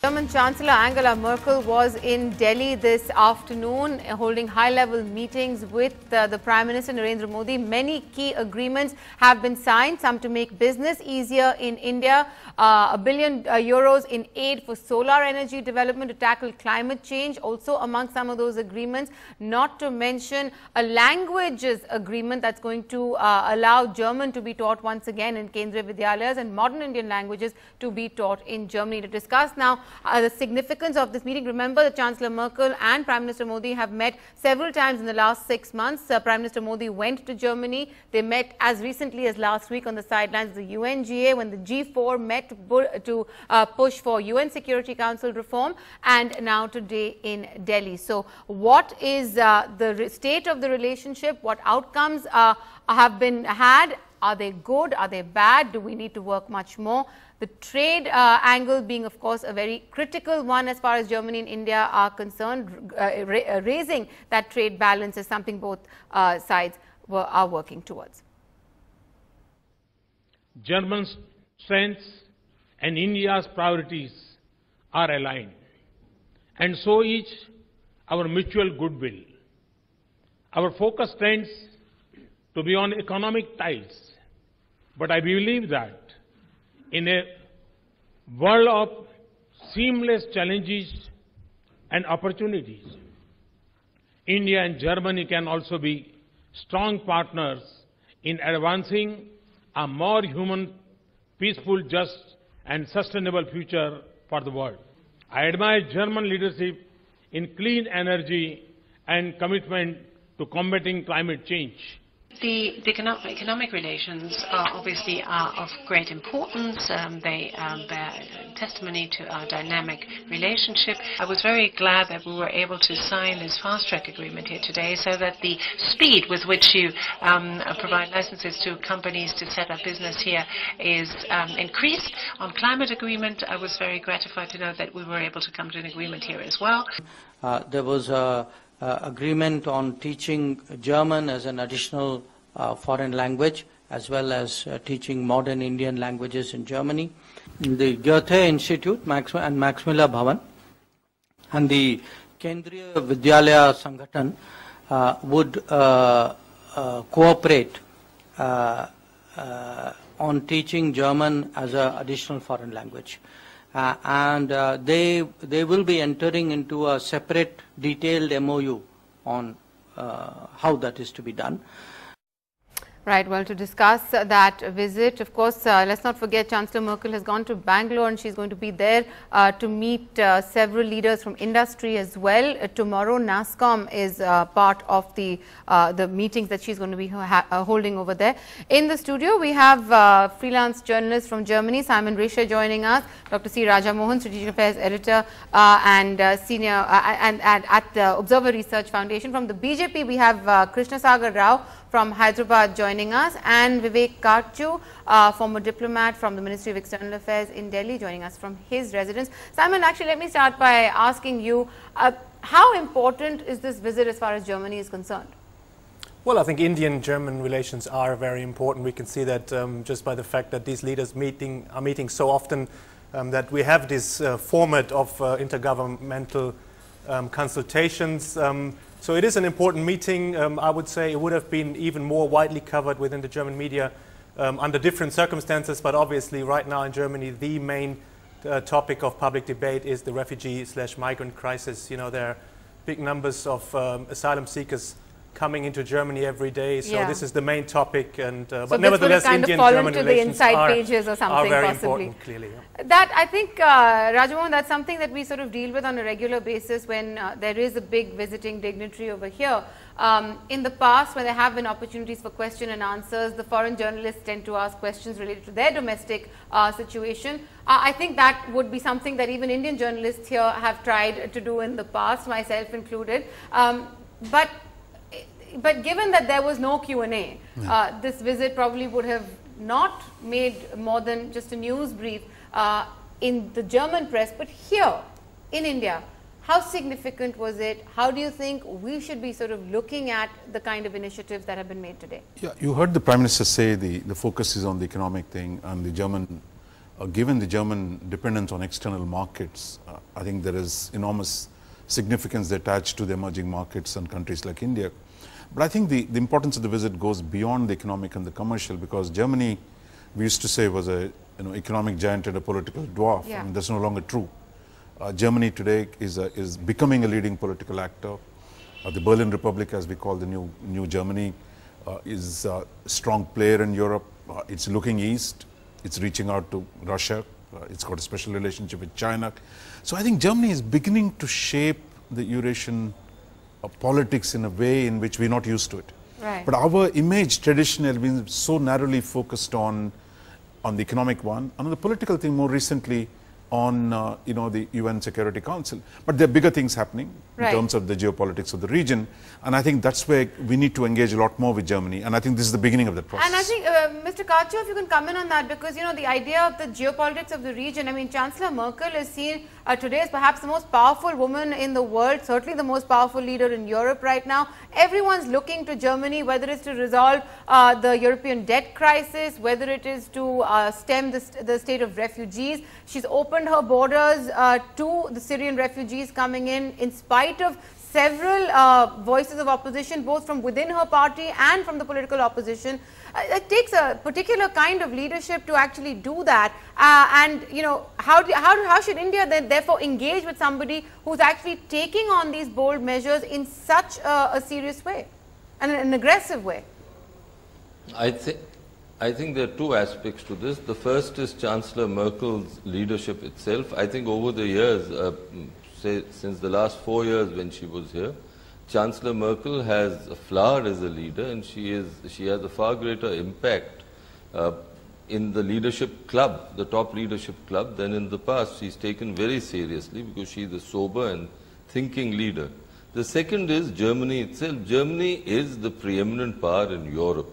German Chancellor Angela Merkel was in Delhi this afternoon holding high-level meetings with the Prime Minister Narendra Modi. Many key agreements have been signed, some to make business easier in India, €1 billion in aid for solar energy development to tackle climate change, also among some of those agreements, not to mention a languages agreement that's going to allow German to be taught once again in Kendriya Vidyalayas and modern Indian languages to be taught in Germany. To discuss now the significance of this meeting, remember that Chancellor Merkel and Prime Minister Modi have met several times in the last 6 months. Prime Minister Modi went to Germany. They met as recently as last week on the sidelines of the UNGA when the G4 met to push for UN Security Council reform, and now today in Delhi. So what is the state of the relationship? What outcomes have been had? Are they good? Are they bad? Do we need to work much more? The trade angle being, of course, a very critical one as far as Germany and India are concerned. Raising that trade balance is something both sides are working towards. Germany's strengths and India's priorities are aligned, and so is our mutual goodwill. Our focus tends to be on economic ties, but I believe that in a world of seamless challenges and opportunities, India and Germany can also be strong partners in advancing a more human, peaceful, just and sustainable future for the world. I admire German leadership in clean energy and commitment to combating climate change. The economic relations are obviously of great importance. They bear testimony to our dynamic relationship. I was very glad that we were able to sign this fast-track agreement here today so that the speed with which you provide licenses to companies to set up business here is increased. On climate agreement, I was very gratified to know that we were able to come to an agreement here as well. There was a agreement on teaching German as an additional foreign language, as well as teaching modern Indian languages in Germany. The Goethe Institute and Max Miller Bhavan and the Kendriya Vidyalaya Sangathan would cooperate on teaching German as an additional foreign language. And they will be entering into a separate detailed MOU on how that is to be done. Right. Well, to discuss that visit, of course, let's not forget Chancellor Merkel has gone to Bangalore and she's going to be there to meet several leaders from industry as well. Tomorrow, NASSCOM is part of the meetings that she's going to be holding over there. In the studio, we have freelance journalist from Germany, Simon Resche, joining us, Dr. C. Rajamohan, Strategic Affairs Editor and senior at the Observer Research Foundation. From the BJP, we have Krishna Sagar Rao from Hyderabad joining us, and Vivek Karchu, former diplomat from the Ministry of External Affairs in Delhi, joining us from his residence. Simon, actually, let me start by asking you, how important is this visit as far as Germany is concerned? Well, I think Indian-German relations are very important. We can see that just by the fact that these leaders are meeting so often, that we have this format of intergovernmental consultations. So it is an important meeting. I would say it would have been even more widely covered within the German media under different circumstances, but obviously right now in Germany the main topic of public debate is the refugee/migrant crisis. You know, there are big numbers of asylum seekers coming into Germany every day, so this is the main topic, and but nevertheless Indian-German relations are very important, clearly. Yeah. That, I think, Rajamohan, that's something that we sort of deal with on a regular basis when there is a big visiting dignitary over here. In the past, when there have been opportunities for question and answers, the foreign journalists tend to ask questions related to their domestic situation. I think that would be something that even Indian journalists here have tried to do in the past, myself included. But given that there was no Q&A, this visit probably would have not made more than just a news brief in the German press. But here in India, how significant was it? How do you think we should be sort of looking at the kind of initiatives that have been made today? Yeah, you heard the Prime Minister say the focus is on the economic thing, and the German given the German dependence on external markets, I think there is enormous significance attached to the emerging markets and countries like India. But I think the importance of the visit goes beyond the economic and the commercial, because Germany, we used to say, was a economic giant and a political dwarf. Yeah. I mean, that's no longer true. Germany today is becoming a leading political actor. The Berlin Republic, as we call the new Germany, is a strong player in Europe. It's looking east. It's reaching out to Russia. It's got a special relationship with China. So I think Germany is beginning to shape the Eurasian politics in a way in which we're not used to it. Right. But our image traditionally has been so narrowly focused on the economic one, and on the political thing more recently on the UN Security Council. But there are bigger things happening in terms of the geopolitics of the region, and I think that's where we need to engage a lot more with Germany, and I think this is the beginning of that process. And I think, Mr. Kachur, if you can come in on that, because, the idea of the geopolitics of the region, I mean, Chancellor Merkel is seen today as perhaps the most powerful woman in the world, certainly the most powerful leader in Europe right now. Everyone's looking to Germany, whether it's to resolve the European debt crisis, whether it is to stem the state of refugees. She's opened her borders to the Syrian refugees coming in spite of several voices of opposition, both from within her party and from the political opposition. It takes a particular kind of leadership to actually do that. And how should India then therefore engage with somebody who's actually taking on these bold measures in such a serious way and an aggressive way? I think there are two aspects to this. The first is Chancellor Merkel's leadership itself. I think over the years, since the last 4 years when she was here, Chancellor Merkel has flowered as a leader, and she has a far greater impact in the leadership club, the top leadership club, than in the past. She's taken very seriously because she's a sober and thinking leader. The second is Germany itself. Germany is the preeminent power in Europe.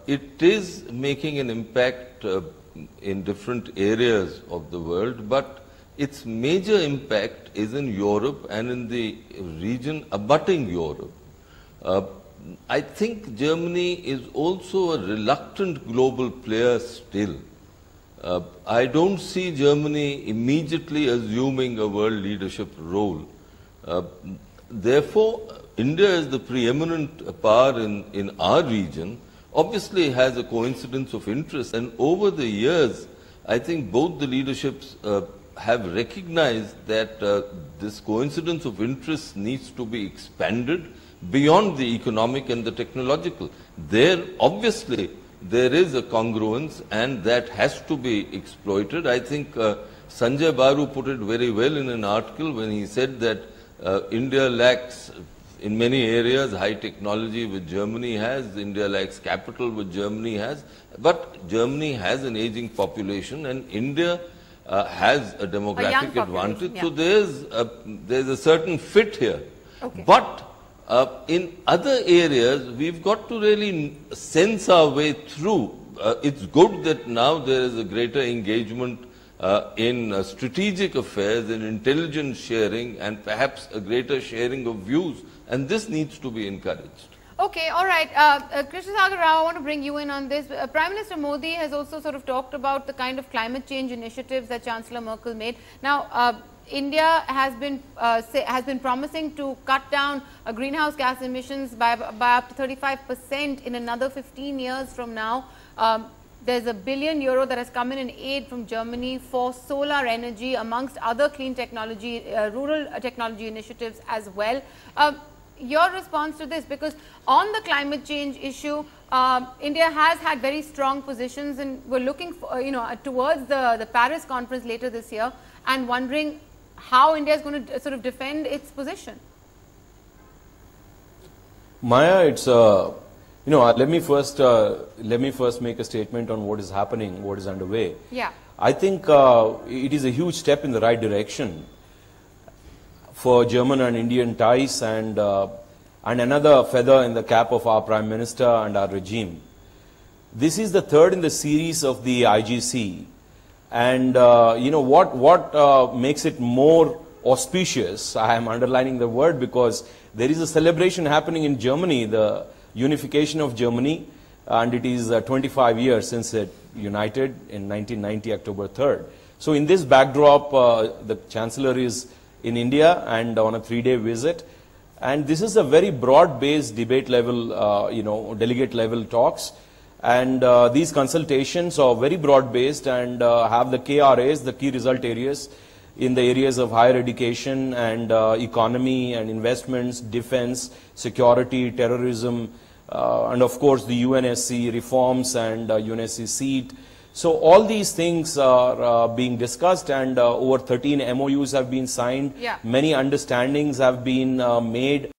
It is making an impact in different areas of the world, but its major impact is in Europe and in the region abutting Europe. I think Germany is also a reluctant global player still. I don't see Germany immediately assuming a world leadership role. Therefore, India is the preeminent power in our region, obviously has a coincidence of interest, and over the years, I think both the leaderships have recognized that this coincidence of interest needs to be expanded beyond the economic and the technological. Obviously, there is a congruence, and that has to be exploited. I think Sanjay Baru put it very well in an article when he said that India lacks, in many areas, high technology which Germany has. India lacks capital which Germany has. But Germany has an aging population, and India has a demographic advantage. Yeah. So there's a certain fit here. Okay. But in other areas, we've got to really sense our way through. It's good that now there is a greater engagement in strategic affairs and intelligence sharing, and perhaps a greater sharing of views, and this needs to be encouraged. Okay, all right. Krishna Sagar Rao, I want to bring you in on this. Prime Minister Modi has also sort of talked about the kind of climate change initiatives that Chancellor Merkel made. Now, India has been promising to cut down greenhouse gas emissions by up to 35% in another 15 years from now. There's €1 billion that has come in aid from Germany for solar energy, amongst other clean technology, rural technology initiatives as well. Your response to this, because on the climate change issue, India has had very strong positions, and we're looking for, towards the Paris conference later this year, and wondering how India is going to sort of defend its position. Maya, it's let me first make a statement on what is happening, what is underway. Yeah. I think it is a huge step in the right direction for German and Indian ties, and another feather in the cap of our Prime Minister and our regime. This is the third in the series of the IGC, and what makes it more auspicious, I am underlining the word because there is a celebration happening in Germany, the unification of Germany, and it is 25 years since it united in 1990, October 3rd. So in this backdrop, the Chancellor is in India and on a 3-day visit. And this is a very broad-based debate level, delegate level talks. And these consultations are very broad-based and have the KRAs, the key result areas, in the areas of higher education and economy and investments, defense, security, terrorism, and of course the UNSC reforms and UNSC seat. So all these things are being discussed, and over 13 MOUs have been signed. Yeah. Many understandings have been made